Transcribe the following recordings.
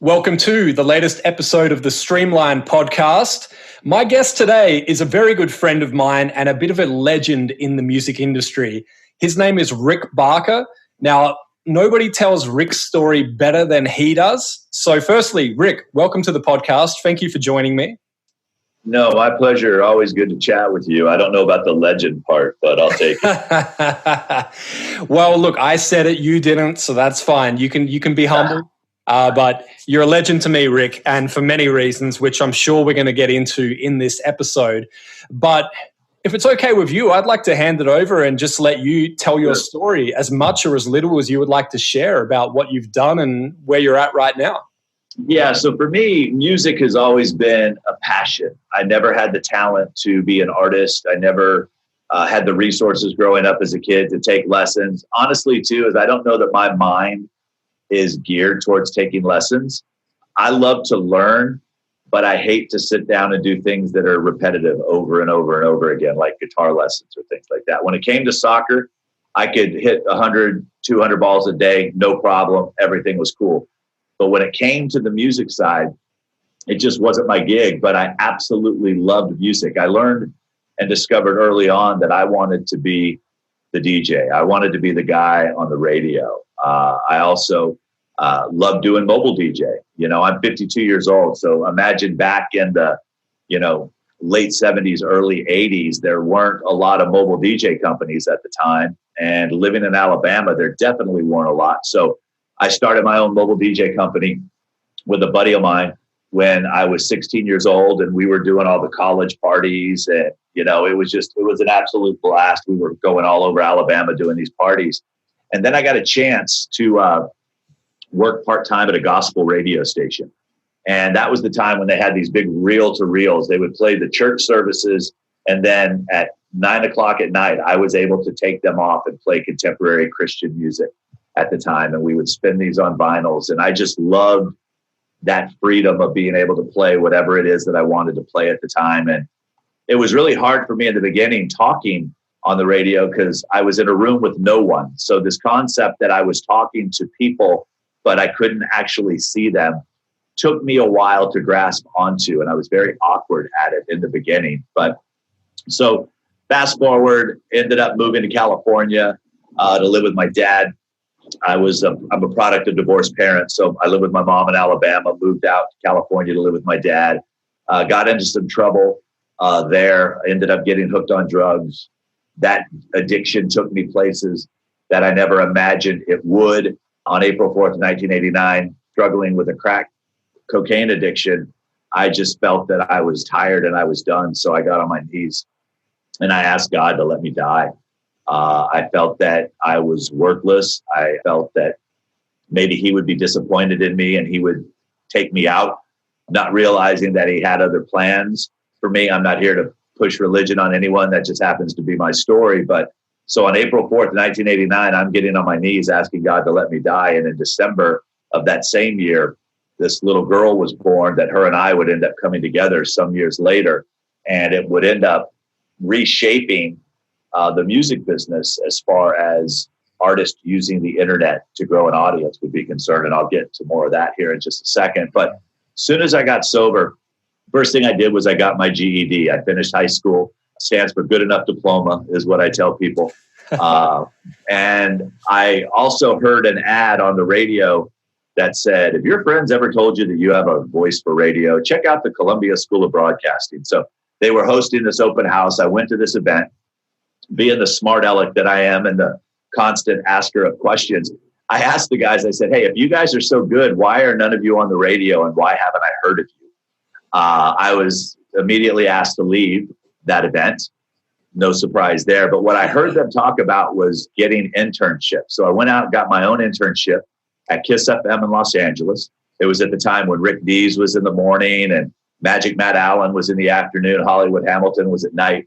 Welcome to the latest episode of the Streamline podcast. My guest today is a very good friend of mine and a bit of a legend in the music industry. His name is Rick Barker. Now, nobody tells Rick's story better than he does. So firstly, Rick, welcome to the podcast. Thank you for joining me. No, my pleasure. Always good to chat with you. I don't know about the legend part, but I'll take it. Well, look, I said it, you didn't, so that's fine. You can be humble. But you're a legend to me, Rick, and for many reasons, which I'm sure we're going to get into in this episode. But if it's okay with you, I'd like to hand it over and just let you tell your story, as much or as little as you would like to share about what you've done and where you're at right now. Yeah, so for me, music has always been a passion. I never had the talent to be an artist. I never had the resources growing up as a kid to take lessons. Honestly, too, is I don't know that my mind is geared towards taking lessons. I love to learn, but I hate to sit down and do things that are repetitive over and over and over again, like guitar lessons or things like that. When it came to soccer, I could hit 100, 200 balls a day, no problem. Everything was cool. But when it came to the music side, it just wasn't my gig, but I absolutely loved music. I learned and discovered early on that I wanted to be the DJ. I wanted to be the guy on the radio. I also love doing mobile DJ. You know, I'm 52 years old. So imagine back in the, late 70s, early 80s, there weren't a lot of mobile DJ companies at the time. And living in Alabama, there definitely weren't a lot. So I started my own mobile DJ company with a buddy of mine when I was 16 years old, and we were doing all the college parties. And, it was an absolute blast. We were going all over Alabama doing these parties. And then I got a chance to work part-time at a gospel radio station. And that was the time when they had these big reel-to-reels. They would play the church services. And then at 9:00 at night, I was able to take them off and play contemporary Christian music at the time. And we would spin these on vinyls. And I just loved that freedom of being able to play whatever it is that I wanted to play at the time. And it was really hard for me in the beginning talking on the radio because I was in a room with no one. So this concept that I was talking to people, but I couldn't actually see them, took me a while to grasp onto. And I was very awkward at it in the beginning. But so fast forward, ended up moving to California to live with my dad. I'm a product of divorced parents. So I lived with my mom in Alabama, moved out to California to live with my dad, got into some trouble there. I ended up getting hooked on drugs. That addiction took me places that I never imagined it would. On April 4th, 1989, struggling with a crack cocaine addiction, I just felt that I was tired and I was done. So I got on my knees and I asked God to let me die. I felt that I was worthless. I felt that maybe he would be disappointed in me and he would take me out, not realizing that he had other plans for me. I'm not here to push religion on anyone. That just happens to be my story. But so on April 4th, 1989, I'm getting on my knees asking God to let me die. And in December of that same year, this little girl was born that her and I would end up coming together some years later. And it would end up reshaping the music business as far as artists using the internet to grow an audience would be concerned. And I'll get to more of that here in just a second. But as soon as I got sober, first thing I did was I got my GED. I finished high school. Stands for Good Enough Diploma is what I tell people. And I also heard an ad on the radio that said, if your friends ever told you that you have a voice for radio, check out the Columbia School of Broadcasting. So they were hosting this open house. I went to this event. Being the smart aleck that I am and the constant asker of questions, I asked the guys, I said, hey, if you guys are so good, why are none of you on the radio and why haven't I heard of you? I was immediately asked to leave that event. No surprise there. But what I heard them talk about was getting internships. So I went out and got my own internship at KISS FM in Los Angeles. It was at the time when Rick Dees was in the morning and Magic Matt Allen was in the afternoon. Hollywood Hamilton was at night.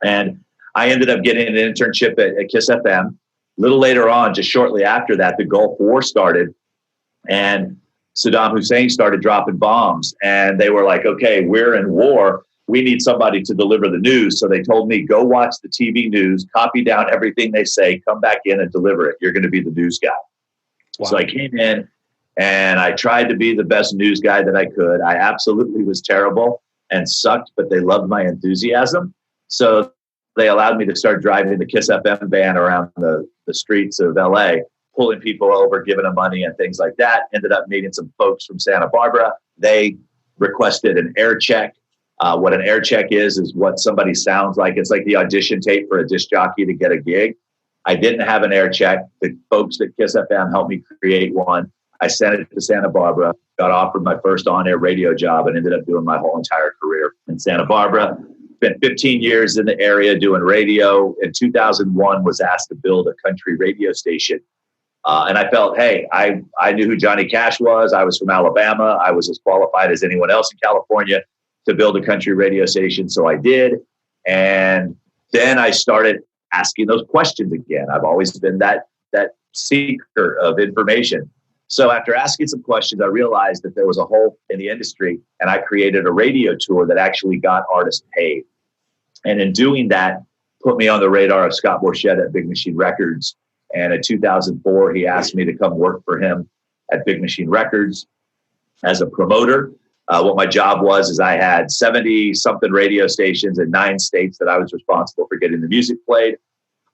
And I ended up getting an internship at KISS FM. A little later on, just shortly after that, the Gulf War started and Saddam Hussein started dropping bombs. And they were like, okay, we're in war. We need somebody to deliver the news. So they told me, go watch the TV news, copy down everything they say, come back in and deliver it. You're going to be the news guy. Wow. So I came in And I tried to be the best news guy that I could. I absolutely was terrible and sucked, but they loved my enthusiasm. So they allowed me to start driving the Kiss FM van around the streets of LA, pulling people over, giving them money and things like that. Ended up meeting some folks from Santa Barbara. They requested an air check. What an air check is what somebody sounds like. It's like the audition tape for a disc jockey to get a gig. I didn't have an air check. The folks at Kiss FM helped me create one. I sent it to Santa Barbara, got offered my first on-air radio job, and ended up doing my whole entire career in Santa Barbara. Spent 15 years in the area doing radio. In 2001, was asked to build a country radio station. And I felt, hey, I knew who Johnny Cash was. I was from Alabama. I was as qualified as anyone else in California to build a country radio station. So I did. And then I started asking those questions again. I've always been that seeker of information. So after asking some questions, I realized that there was a hole in the industry, and I created a radio tour that actually got artists paid. And in doing that, put me on the radar of Scott Borchetta at Big Machine Records. And in 2004, he asked me to come work for him at Big Machine Records as a promoter. What my job was I had 70-something radio stations in 9 states that I was responsible for getting the music played.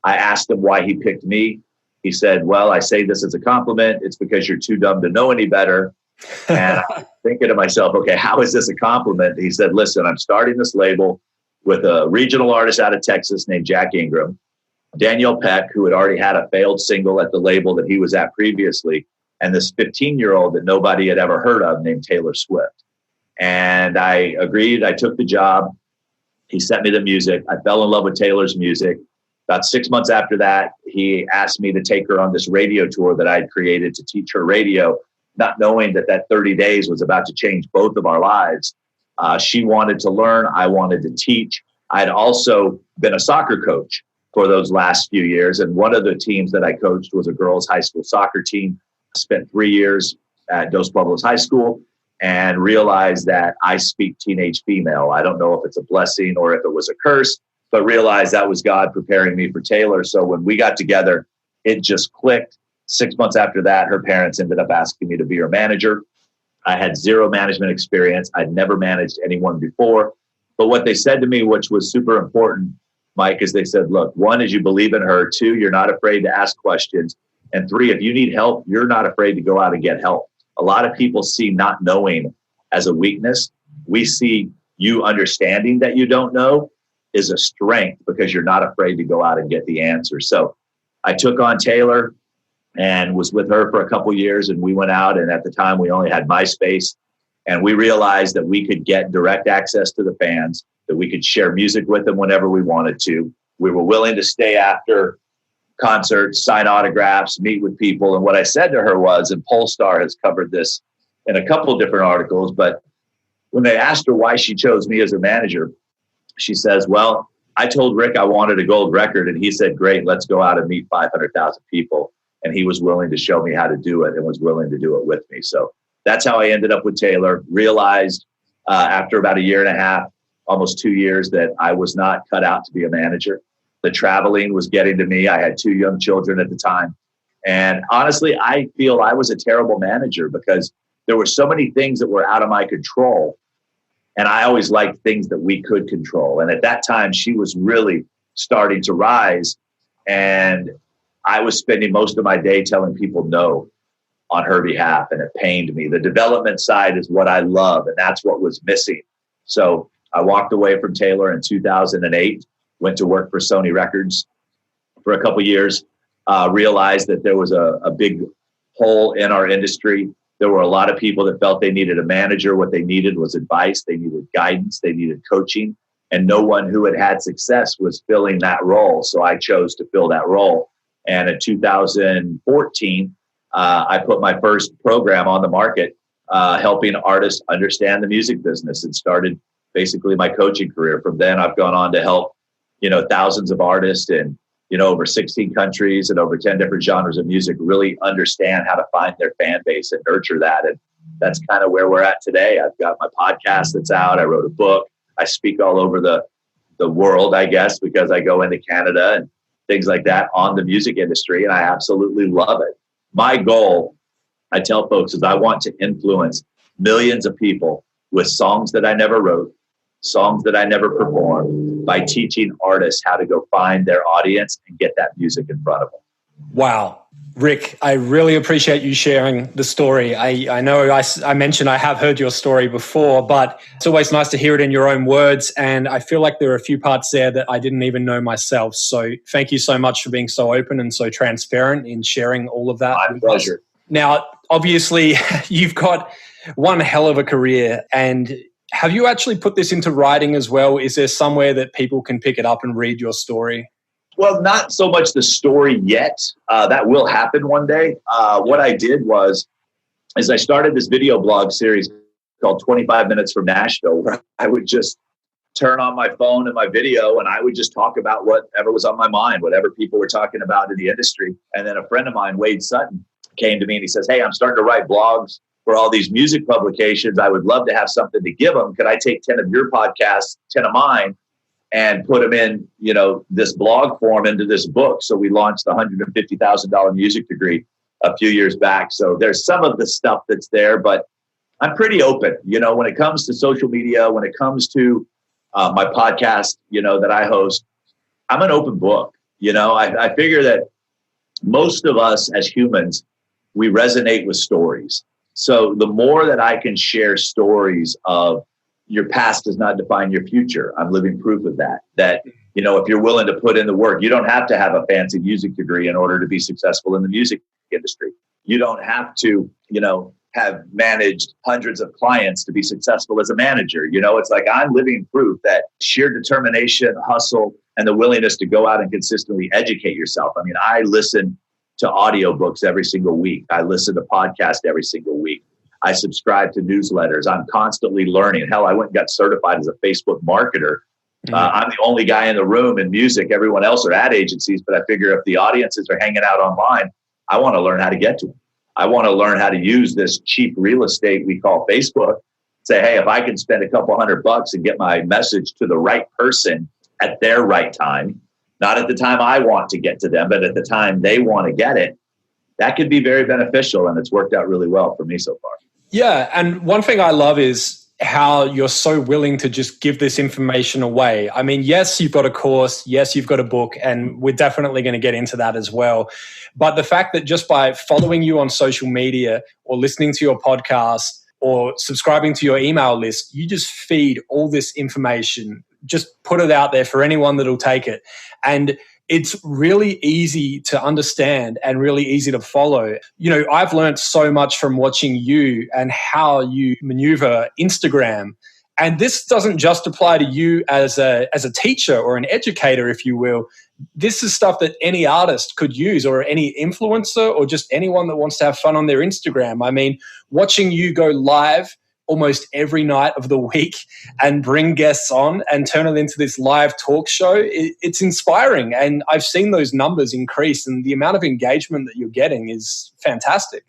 I asked him why he picked me. He said, well, I say this as a compliment. It's because you're too dumb to know any better. And I'm thinking to myself, okay, how is this a compliment? He said, listen, I'm starting this label with a regional artist out of Texas named Jack Ingram, Daniel Peck, who had already had a failed single at the label that he was at previously, and this 15-year-old that nobody had ever heard of named Taylor Swift. And I agreed. I took the job. He sent me the music. I fell in love with Taylor's music. About 6 months after that, he asked me to take her on this radio tour that I'd created to teach her radio, not knowing that 30 days was about to change both of our lives. She wanted to learn. I wanted to teach. I'd also been a soccer coach for those last few years. And one of the teams that I coached was a girls' high school soccer team. I spent 3 years at Dos Pueblos High School and realized that I speak teenage female. I don't know if it's a blessing or if it was a curse, but realized that was God preparing me for Taylor. So when we got together, it just clicked. 6 months after that, her parents ended up asking me to be her manager. I had zero management experience. I'd never managed anyone before. But what they said to me, which was super important, Mike, is they said, look, 1 is you believe in her. 2, you're not afraid to ask questions. And 3, if you need help, you're not afraid to go out and get help. A lot of people see not knowing as a weakness. We see you understanding that you don't know is a strength because you're not afraid to go out and get the answer. So I took on Taylor and was with her for a couple years, and we went out, and at the time we only had MySpace, and we realized that we could get direct access to the fans, that we could share music with them whenever we wanted to. We were willing to stay after concerts, sign autographs, meet with people. And what I said to her was, and Polestar has covered this in a couple of different articles, but when they asked her why she chose me as a manager, she says, well, I told Rick I wanted a gold record, and he said, great, let's go out and meet 500,000 people. And he was willing to show me how to do it and was willing to do it with me. So that's how I ended up with Taylor. Realized after about 1.5 years, almost 2 years, that I was not cut out to be a manager. The traveling was getting to me. I had 2 young children at the time. And honestly, I feel I was a terrible manager because there were so many things that were out of my control. And I always liked things that we could control. And at that time, she was really starting to rise. And I was spending most of my day telling people no on her behalf. And it pained me. The development side is what I love. And that's what was missing. So I walked away from Taylor in 2008, went to work for Sony Records for a couple of years, realized that there was a big hole in our industry. There were a lot of people that felt they needed a manager. What they needed was advice. They needed guidance. They needed coaching. And no one who had had success was filling that role. So I chose to fill that role. And in 2014, I put my first program on the market, helping artists understand the music business, and started basically my coaching career. From then, I've gone on to help, thousands of artists in, over 16 countries and over 10 different genres of music really understand how to find their fan base and nurture that. And that's kind of where we're at today. I've got my podcast that's out. I wrote a book. I speak all over the world, I guess, because I go into Canada and things like that on the music industry. And I absolutely love it. My goal I tell folks is I want to influence millions of people with songs that I never wrote, songs that I never performed, by teaching artists how to go find their audience and get that music in front of them. Wow. Rick, I really appreciate you sharing the story. I know I mentioned I have heard your story before, but it's always nice to hear it in your own words. And I feel like there are a few parts there that I didn't even know myself. So thank you so much for being so open and so transparent in sharing all of that. My pleasure. Now, obviously, you've got one hell of a career. And have you actually put this into writing as well? Is there somewhere that people can pick it up and read your story? Well, not so much the story yet. That will happen one day. What I did is I started this video blog series called 25 Minutes from Nashville, where I would just turn on my phone and my video, and I would just talk about whatever was on my mind, whatever people were talking about in the industry. And then a friend of mine, Wade Sutton, came to me and he says, "Hey, I'm starting to write blogs for all these music publications. I would love to have something to give them. Could I take 10 of your podcasts, 10 of mine, and put them in, this blog form into this book?" So we launched the $150,000 music degree a few years back. So there's some of the stuff that's there, but I'm pretty open, when it comes to social media, when it comes to my podcast, that I host, I'm an open book. I figure that most of us as humans, we resonate with stories. So the more that I can share stories of your past does not define your future, I'm living proof of that. That, if you're willing to put in the work, you don't have to have a fancy music degree in order to be successful in the music industry. You don't have to, have managed hundreds of clients to be successful as a manager. It's like I'm living proof that sheer determination, hustle, and the willingness to go out and consistently educate yourself. I mean, I listen to audiobooks every single week. I listen to podcasts every single week. I subscribe to newsletters. I'm constantly learning. Hell, I went and got certified as a Facebook marketer. I'm the only guy in the room in music. Everyone else are ad agencies, but I figure if the audiences are hanging out online, I want to learn how to get to them. I want to learn how to use this cheap real estate we call Facebook. Say, hey, if I can spend a couple $100 and get my message to the right person at their right time, not at the time I want to get to them, but at the time they want to get it, that could be very beneficial. And it's worked out really well for me so far. Yeah. And one thing I love is how you're so willing to just give this information away. I mean, yes, you've got a course. Yes, you've got a book, and we're definitely going to get into that as well. But the fact that just by following you on social media or listening to your podcast or subscribing to your email list, you just feed all this information, just put it out there for anyone that'll take it. And it's really easy to understand and really easy to follow. I've learned so much from watching you and how you maneuver Instagram. And this doesn't just apply to you as a teacher or an educator, if you will. This is stuff that any artist could use, or any influencer, or just anyone that wants to have fun on their Instagram. I mean, watching you go live almost every night of the week and bring guests on and turn it into this live talk show, it's inspiring. And I've seen those numbers increase, and the amount of engagement that you're getting is fantastic.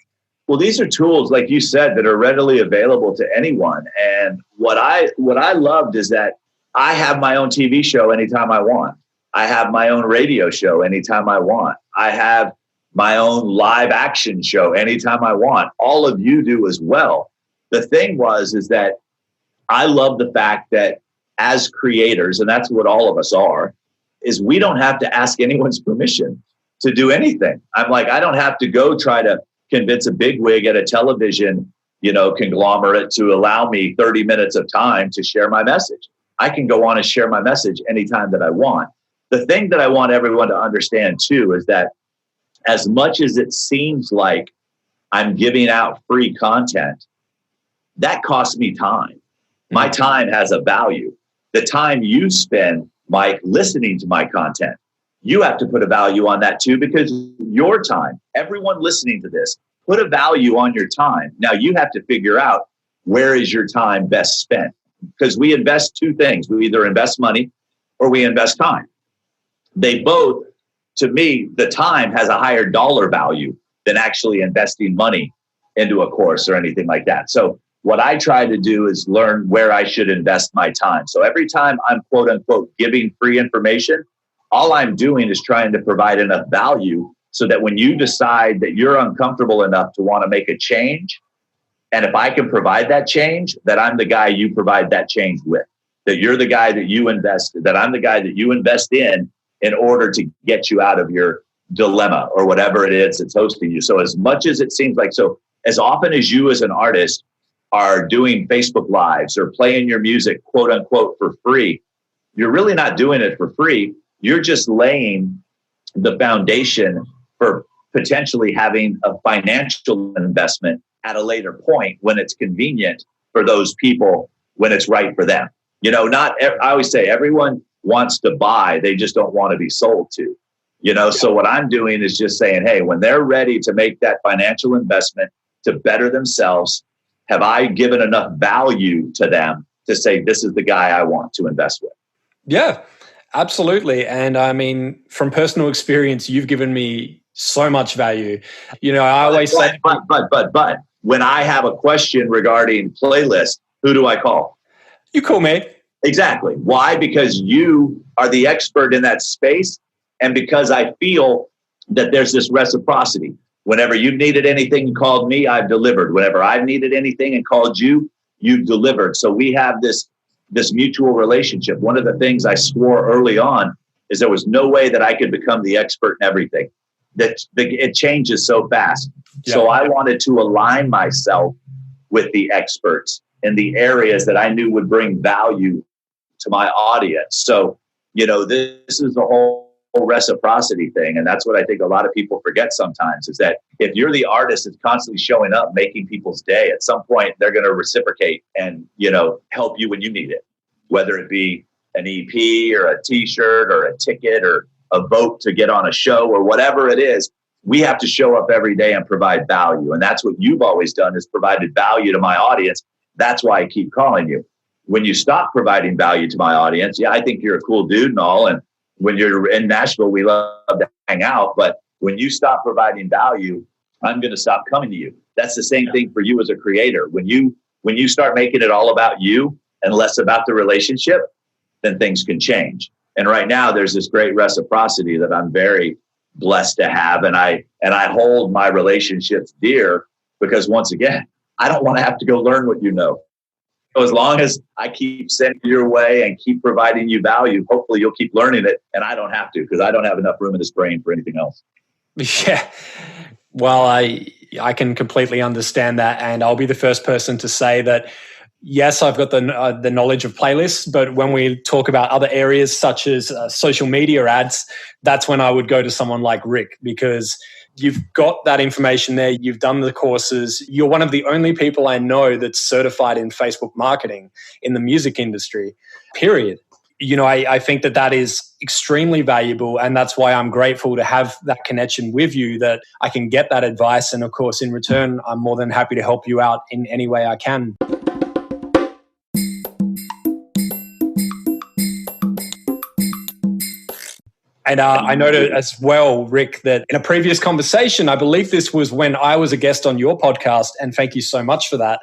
Well, these are tools, like you said, that are readily available to anyone. And what I loved is that I have my own TV show anytime I want. I have my own radio show anytime I want. I have my own live action show anytime I want. All of you do as well. The thing is that I love the fact that as creators, and that's what all of us are, is we don't have to ask anyone's permission to do anything. I'm like, I don't have to go try to convince a bigwig at a television, conglomerate to allow me 30 minutes of time to share my message. I can go on and share my message anytime that I want. The thing that I want everyone to understand too is that as much as it seems like I'm giving out free content, that costs me time. My time has a value. The time you spend, Mike, listening to my content, you have to put a value on that too, because your time, everyone listening to this, put a value on your time. Now you have to figure out, where is your time best spent? Because we invest two things. We either invest money or we invest time. They both, to me, the time has a higher dollar value than actually investing money into a course or anything like that. So what I try to do is learn where I should invest my time. So every time I'm quote unquote giving free information, all I'm doing is trying to provide enough value so that when you decide that you're uncomfortable enough to want to make a change, and if I can provide that change, that I'm the guy you provide that change with, that you're the guy that you invest, that I'm the guy that you invest in order to get you out of your dilemma or whatever it is that's hosting you. So as much as it seems like, so as often as you as an artist are doing Facebook Lives or playing your music, quote unquote, for free, you're really not doing it for free. You're just laying the foundation for potentially having a financial investment at a later point when it's convenient for those people, when it's right for them. You know, I always say everyone wants to buy, they just don't want to be sold to. You know, so what I'm doing is just saying, hey, when they're ready to make that financial investment to better themselves, have I given enough value to them to say, this is the guy I want to invest with? Yeah, absolutely. And I mean, from personal experience, you've given me so much value. You know, I always say, but when I have a question regarding playlist, who do I call? You call me. Exactly. Why? Because you are the expert in that space. And because I feel that there's this reciprocity. Whenever you've needed anything and called me, I've delivered. Whenever I've needed anything and called you, you've delivered. So we have this mutual relationship. One of the things I swore early on is there was no way that I could become the expert in everything. It changes so fast. Yeah. So I wanted to align myself with the experts in the areas that I knew would bring value to my audience. So, you know, this is the whole reciprocity thing. And that's what I think a lot of people forget sometimes, is that if you're the artist that's constantly showing up, making people's day, at some point they're going to reciprocate and, you know, help you when you need it, whether it be an EP or a t-shirt or a ticket or a vote to get on a show or whatever it is. We have to show up every day and provide value. And that's what you've always done, is provided value to my audience. That's why I keep calling you. When you stop providing value to my audience, yeah, I think you're a cool dude and all. And when you're in Nashville, we love to hang out. But when you stop providing value, I'm going to stop coming to you. That's the same thing for you as a creator. When you start making it all about you and less about the relationship, then things can change. And right now, there's this great reciprocity that I'm very blessed to have. And I hold my relationships dear because, once again, I don't want to have to go learn what you know. So as long as I keep sending your way and keep providing you value, hopefully you'll keep learning it. And I don't have to, because I don't have enough room in this brain for anything else. Yeah. Well, I can completely understand that. And I'll be the first person to say that, yes, I've got the knowledge of playlists, but when we talk about other areas such as social media ads, that's when I would go to someone like Rick, because you've got that information there. You've done the courses. You're one of the only people I know that's certified in Facebook marketing in the music industry, period. You know, I think that is extremely valuable. And that's why I'm grateful to have that connection with you, that I can get that advice. And of course, in return, I'm more than happy to help you out in any way I can. And I noted as well, Rick, that in a previous conversation, I believe this was when I was a guest on your podcast, and thank you so much for that,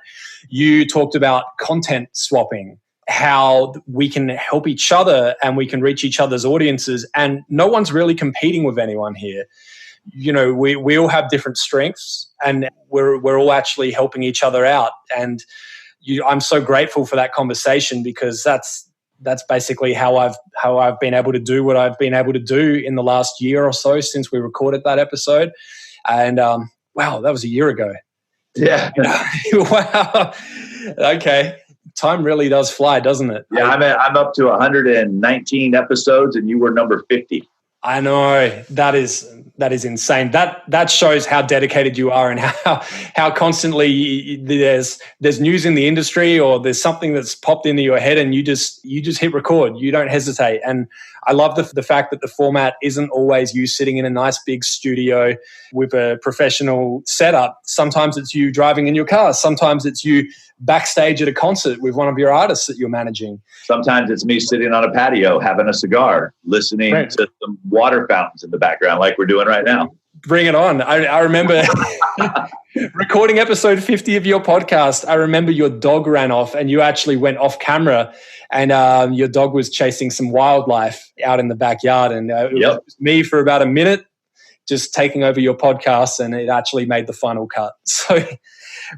you talked about content swapping, how we can help each other and we can reach each other's audiences, and no one's really competing with anyone here. You know, we all have different strengths, and we're all actually helping each other out. And I'm so grateful for that conversation, because that's basically how I've been able to do what I've been able to do in the last year or so since we recorded that episode. And wow, that was a year ago. Yeah. Wow. Okay. Time really does fly, doesn't it? Yeah, I'm up to 119 episodes, and you were number 50. I know. That is insane. That shows how dedicated you are, and how constantly there's news in the industry, or there's something that's popped into your head, and you just hit record. You don't hesitate. And I love the fact that the format isn't always you sitting in a nice big studio with a professional setup. Sometimes it's you driving in your car. Sometimes it's you backstage at a concert with one of your artists that you're managing. Sometimes it's me sitting on a patio having a cigar, listening to some water fountains in the background like we're doing right now. Bring it on. I remember recording episode 50 of your podcast. I remember your dog ran off, and you actually went off camera, and your dog was chasing some wildlife out in the backyard. And it was me for about a minute. just taking over your podcast, and it actually made the final cut. So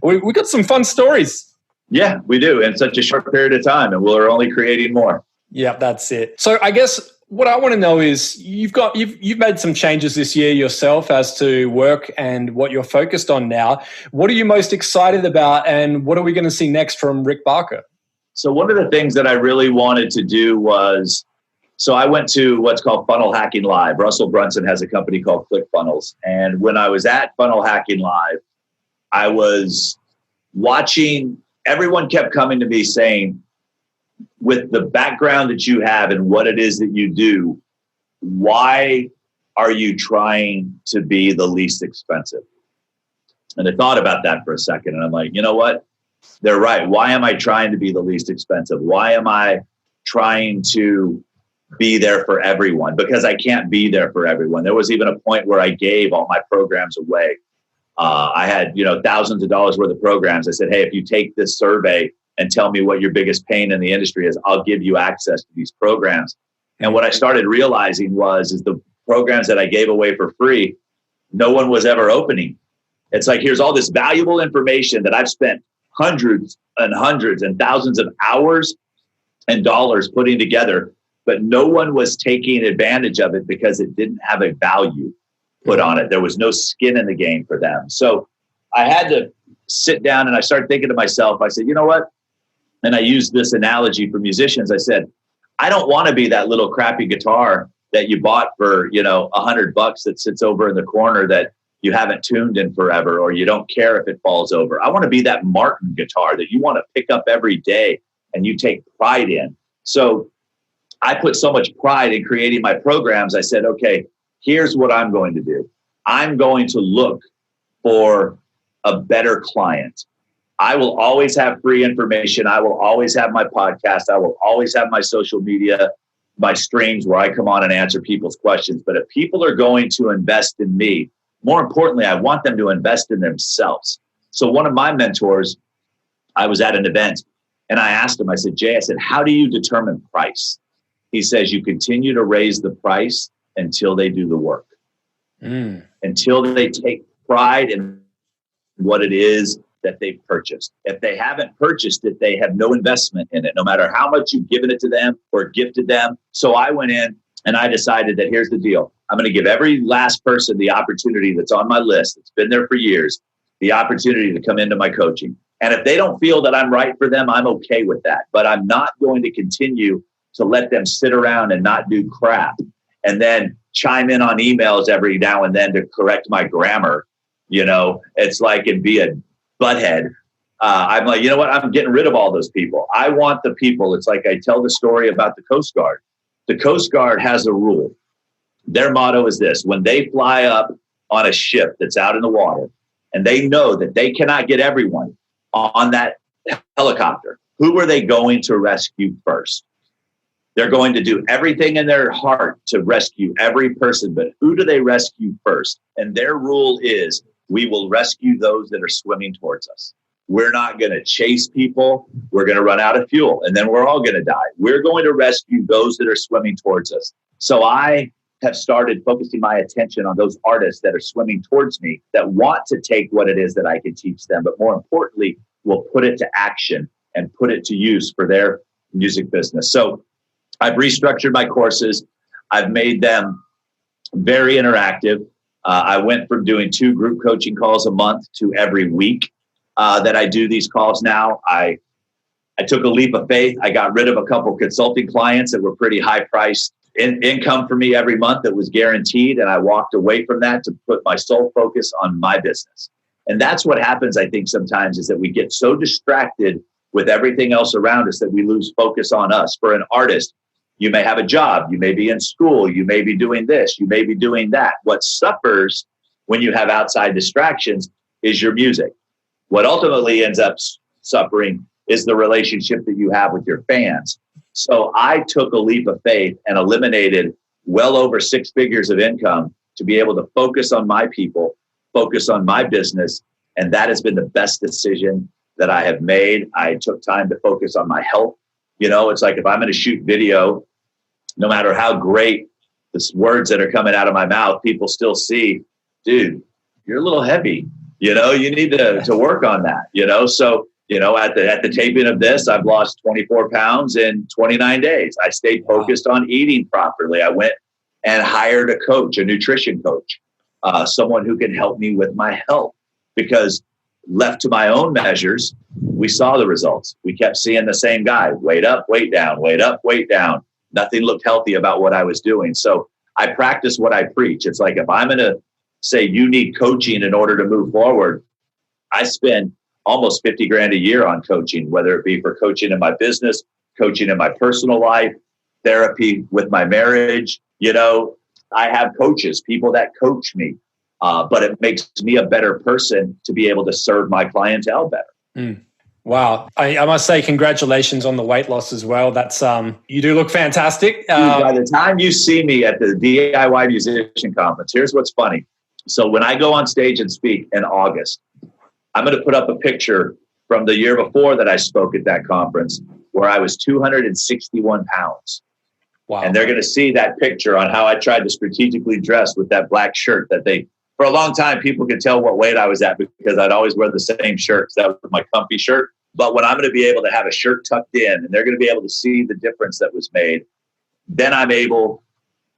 we got some fun stories. Yeah, we do in such a short period of time, and we're only creating more. Yeah, that's it. So I guess what I want to know is you've made some changes this year yourself as to work and what you're focused on now. What are you most excited about, and what are we going to see next from Rick Barker? So one of the things that I really wanted to do was, so I went to what's called Funnel Hacking Live. Russell Brunson has a company called ClickFunnels. And when I was at Funnel Hacking Live, I was watching, everyone kept coming to me saying, with the background that you have and what it is that you do, why are you trying to be the least expensive? And I thought about that for a second, and I'm like, you know what? They're right. Why am I trying to be the least expensive? Why am I trying to be there for everyone? Because I can't be there for everyone. There was even a point where I gave all my programs away. I had, thousands of dollars worth of programs. I said, hey, if you take this survey and tell me what your biggest pain in the industry is, I'll give you access to these programs. And what I started realizing is the programs that I gave away for free, no one was ever opening. It's like, here's all this valuable information that I've spent hundreds and thousands of hours and dollars putting together, but no one was taking advantage of it because it didn't have a value put on it. There was no skin in the game for them. So I had to sit down and I started thinking to myself, I said, you know what? And I used this analogy for musicians. I said, I don't want to be that little crappy guitar that you bought for, $100 that sits over in the corner that you haven't tuned in forever, or you don't care if it falls over. I want to be that Martin guitar that you want to pick up every day and you take pride in. So I put so much pride in creating my programs. I said, okay, here's what I'm going to do. I'm going to look for a better client. I will always have free information. I will always have my podcast. I will always have my social media, my streams where I come on and answer people's questions. But if people are going to invest in me, more importantly, I want them to invest in themselves. So one of my mentors, I was at an event and I asked him, I said, Jay, I said, how do you determine price? He says, you continue to raise the price until they do the work, until they take pride in what it is that they've purchased. If they haven't purchased it, they have no investment in it, no matter how much you've given it to them or gifted them. So I went in and I decided that here's the deal. I'm going to give every last person the opportunity that's on my list, that's been there for years, the opportunity to come into my coaching. And if they don't feel that I'm right for them, I'm okay with that. But I'm not going to continue to let them sit around and not do crap and then chime in on emails every now and then to correct my grammar. It's like and be a butthead. I'm like, you know what? I'm getting rid of all those people. I want the people. It's like I tell the story about the Coast Guard. The Coast Guard has a rule. Their motto is this: when they fly up on a ship that's out in the water and they know that they cannot get everyone on that helicopter, who are they going to rescue first? They're going to do everything in their heart to rescue every person, but who do they rescue first? And their rule is, we will rescue those that are swimming towards us. We're not going to chase people. We're going to run out of fuel, and then we're all going to die. We're going to rescue those that are swimming towards us. So I have started focusing my attention on those artists that are swimming towards me, that want to take what it is that I can teach them, but more importantly, will put it to action and put it to use for their music business. So I've restructured my courses. I've made them very interactive. I went from doing 2 group coaching calls a month to every week that I do these calls now. I took a leap of faith. I got rid of a couple consulting clients that were pretty high priced income for me every month that was guaranteed. And I walked away from that to put my sole focus on my business. And that's what happens, I think, sometimes, is that we get so distracted with everything else around us that we lose focus on us. For an artist, you may have a job, you may be in school, you may be doing this, you may be doing that. What suffers when you have outside distractions is your music. What ultimately ends up suffering is the relationship that you have with your fans. So I took a leap of faith and eliminated well over 6 figures of income to be able to focus on my people, focus on my business. And that has been the best decision that I have made. I took time to focus on my health. It's like if I'm going to shoot video, no matter how great the words that are coming out of my mouth, people still see, dude, you're a little heavy. You know, you need to work on that, you know? So, you know, at the taping of this, I've lost 24 pounds in 29 days. I stayed focused on eating properly. I went and hired a coach, a nutrition coach, someone who can help me with my health, because left to my own measures, we saw the results. We kept seeing the same guy, weight up, weight down, weight up, weight down. Nothing looked healthy about what I was doing. So I practice what I preach. It's like, if I'm going to say you need coaching in order to move forward, I spend almost 50 grand a year on coaching, whether it be for coaching in my business, coaching in my personal life, therapy with my marriage. You know, I have coaches, people that coach me, but it makes me a better person to be able to serve my clientele better. Wow. I must say congratulations on the weight loss as well. That's you do look fantastic. By the time you see me at the DIY Musician Conference, here's what's funny. So when I go on stage and speak in August, I'm going to put up a picture from the year before that I spoke at that conference where I was 261 pounds. Wow. And they're going to see that picture on how I tried to strategically dress with that black shirt that for a long time, people could tell what weight I was at because I'd always wear the same shirt. That was my comfy shirt. But when I'm going to be able to have a shirt tucked in and they're going to be able to see the difference that was made, then I'm able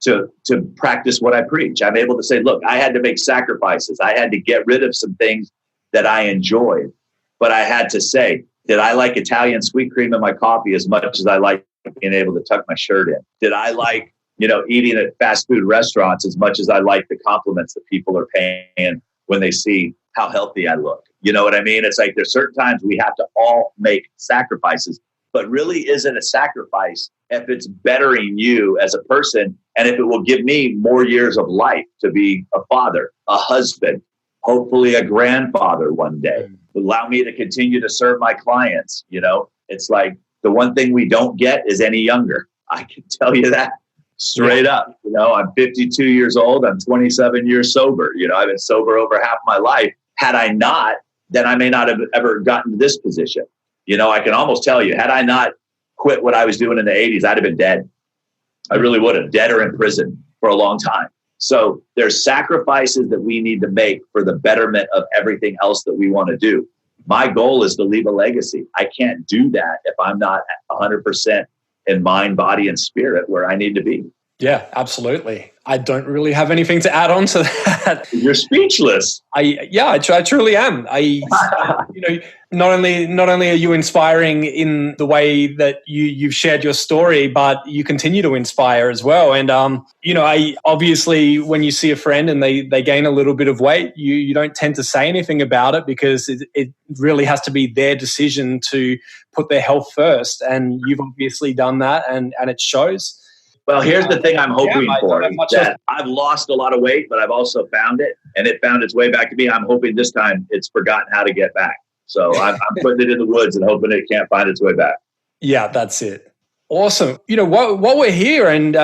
to practice what I preach. I'm able to say, look, I had to make sacrifices. I had to get rid of some things that I enjoyed. But I had to say, did I like Italian sweet cream in my coffee as much as I like being able to tuck my shirt in? Did I like, you know, eating at fast food restaurants as much as I like the compliments that people are paying when they see how healthy I look? You know what I mean? It's like there's certain times we have to all make sacrifices, but really isn't a sacrifice if it's bettering you as a person and if it will give me more years of life to be a father, a husband, hopefully a grandfather one day, allow me to continue to serve my clients. You know, it's like the one thing we don't get is any younger. I can tell you that straight up. You know, I'm 52 years old. I'm 27 years sober. You know, I've been sober over half my life. Had I not, then I may not have ever gotten to this position. You know, I can almost tell you, had I not quit what I was doing in the 80s, I'd have been dead. I really would have, dead or in prison for a long time. So there's sacrifices that we need to make for the betterment of everything else that we want to do. My goal is to leave a legacy. I can't do that if I'm not 100% in mind, body, and spirit where I need to be. Yeah, absolutely. I don't really have anything to add on to that. You're speechless. I truly am. You know, not only are you inspiring in the way that you've shared your story, but you continue to inspire as well. And you know, I obviously when you see a friend and they gain a little bit of weight, you don't tend to say anything about it because it really has to be their decision to put their health first. And you've obviously done that, and it shows. Well, here's the thing I'm hoping for. That I've lost a lot of weight, but I've also found it, and it found its way back to me. I'm hoping this time it's forgotten how to get back. So I'm putting it in the woods and hoping it can't find its way back. Yeah, that's it. Awesome. You know, while we're here and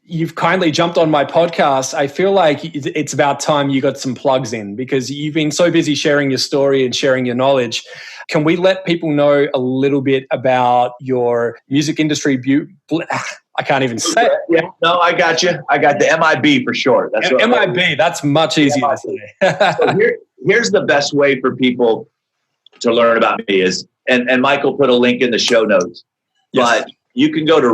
you've kindly jumped on my podcast, I feel like it's about time you got some plugs in because you've been so busy sharing your story and sharing your knowledge. Can we let people know a little bit about your music industry? I can't even say it. Yeah, no, I got you. I got the MIB for short. That's MIB. That's much easier to say. So here's the best way for people to learn about me is, and Michael put a link in the show notes, yes. But you can go to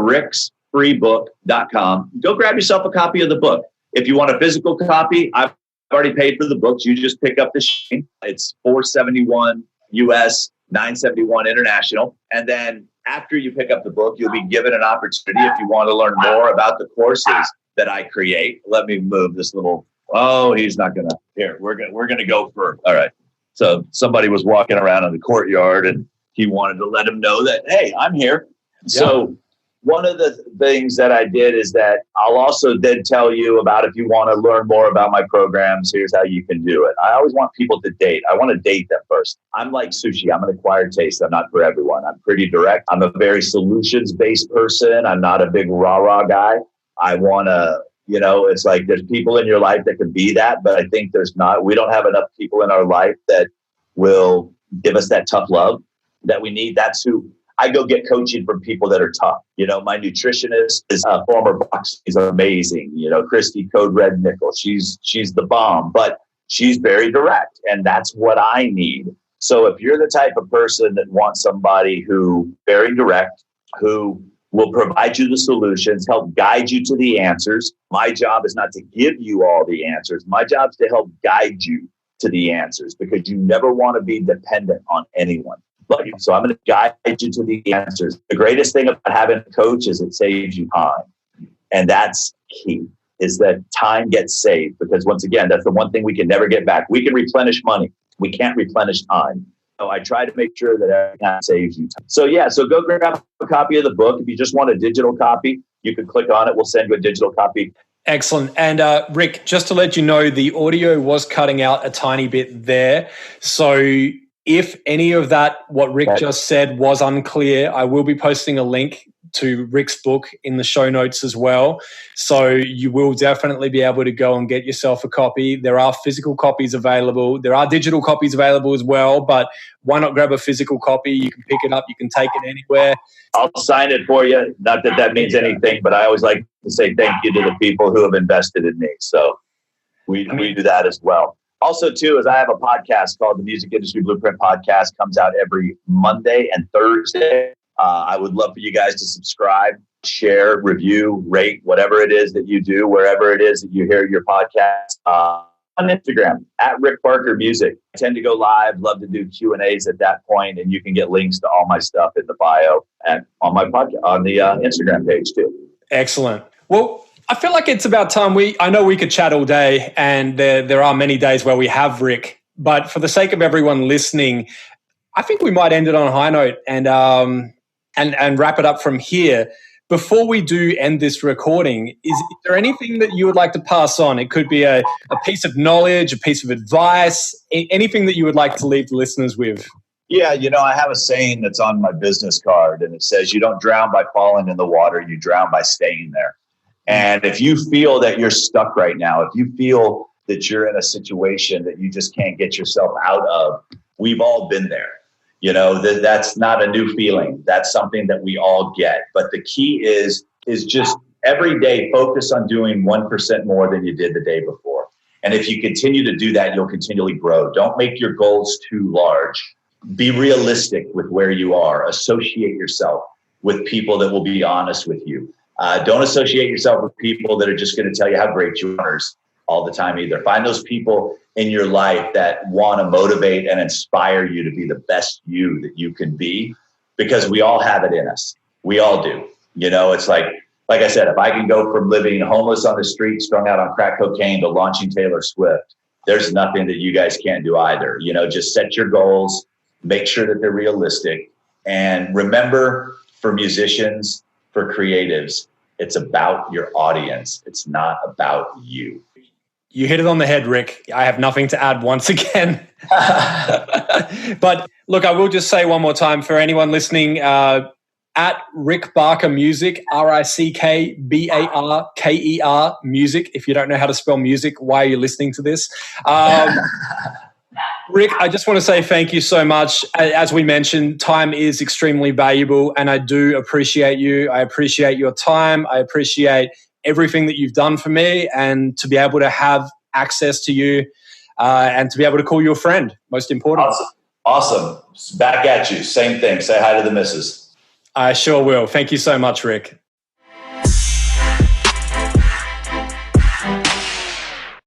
ricksfreebook.com. Go grab yourself a copy of the book. If you want a physical copy, I've already paid for the books. You just pick up the sheet. It's $471 US, $971 international. And then after you pick up the book, you'll be given an opportunity if you want to learn more about the courses that I create. Let me move this little. Oh, he's not gonna. Here, we're gonna go for. All right. So somebody was walking around in the courtyard, and he wanted to let him know that, hey, I'm here. Yeah. So one of the things that I did is that I'll also then tell you about if you want to learn more about my programs, here's how you can do it. I always want people to date. I want to date them first. I'm like sushi. I'm an acquired taste. I'm not for everyone. I'm pretty direct. I'm a very solutions-based person. I'm not a big rah-rah guy. I want to, you know, it's like there's people in your life that can be that, but I think there's not. We don't have enough people in our life that will give us that tough love that we need. That's who I go get coaching from people that are tough. You know, my nutritionist is a former boxer. She's amazing. You know, Christy Code Red Nickel. She's the bomb, but she's very direct, and that's what I need. So if you're the type of person that wants somebody who very direct, who will provide you the solutions, help guide you to the answers. My job is not to give you all the answers. My job is to help guide you to the answers, because you never want to be dependent on anyone. So I'm going to guide you to the answers. The greatest thing about having a coach is it saves you time. And that's key, is that time gets saved, because once again, that's the one thing we can never get back. We can replenish money. We can't replenish time. So I try to make sure that everything saves you time. So yeah, so go grab a copy of the book. If you just want a digital copy, you can click on it. We'll send you a digital copy. Excellent. And Rick, just to let you know, the audio was cutting out a tiny bit there. So if any of that, what Rick just said, was unclear, I will be posting a link to Rick's book in the show notes as well. So you will definitely be able to go and get yourself a copy. There are physical copies available. There are digital copies available as well, but why not grab a physical copy? You can pick it up. You can take it anywhere. I'll sign it for you. Not that that means anything, but I always like to say thank you to the people who have invested in me. So we do that as well. Also, too, is I have a podcast called the Music Industry Blueprint Podcast. Comes out every Monday and Thursday. I would love for you guys to subscribe, share, review, rate, whatever it is that you do, wherever it is that you hear your podcast. On Instagram, at Rick Parker Music. I tend to go live, love to do Q&As at that point, and you can get links to all my stuff in the bio and on my podcast, on the Instagram page too. Excellent. Well, I feel like it's about time. I know we could chat all day, and there are many days where we have Rick, but for the sake of everyone listening, I think we might end it on a high note and wrap it up from here. Before we do end this recording, is there anything that you would like to pass on? It could be a piece of knowledge, a piece of advice, anything that you would like to leave the listeners with. Yeah, you know, I have a saying that's on my business card, and it says, you don't drown by falling in the water, you drown by staying there. And if you feel that you're stuck right now, if you feel that you're in a situation that you just can't get yourself out of, we've all been there. You know, that's not a new feeling. That's something that we all get. But the key is just every day focus on doing 1% more than you did the day before. And if you continue to do that, you'll continually grow. Don't make your goals too large. Be realistic with where you are. Associate yourself with people that will be honest with you. Don't associate yourself with people that are just going to tell you how great you are all the time either. Find those people in your life that want to motivate and inspire you to be the best you that you can be, because we all have it in us. We all do. You know, it's like I said, if I can go from living homeless on the street, strung out on crack cocaine, to launching Taylor Swift, there's nothing that you guys can't do either. You know, just set your goals, make sure that they're realistic. And remember, for musicians, for creatives, it's about your audience. It's not about you. You hit it on the head, Rick. I have nothing to add once again. But look, I will just say one more time for anyone listening, at Rick Barker Music, RickBarker Music. If you don't know how to spell music, why are you listening to this? Rick, I just want to say thank you so much. As we mentioned, time is extremely valuable, and I do appreciate you. I appreciate your time. I appreciate everything that you've done for me, and to be able to have access to you and to be able to call you a friend, most important. Awesome. Back at you. Same thing. Say hi to the missus. I sure will. Thank you so much, Rick.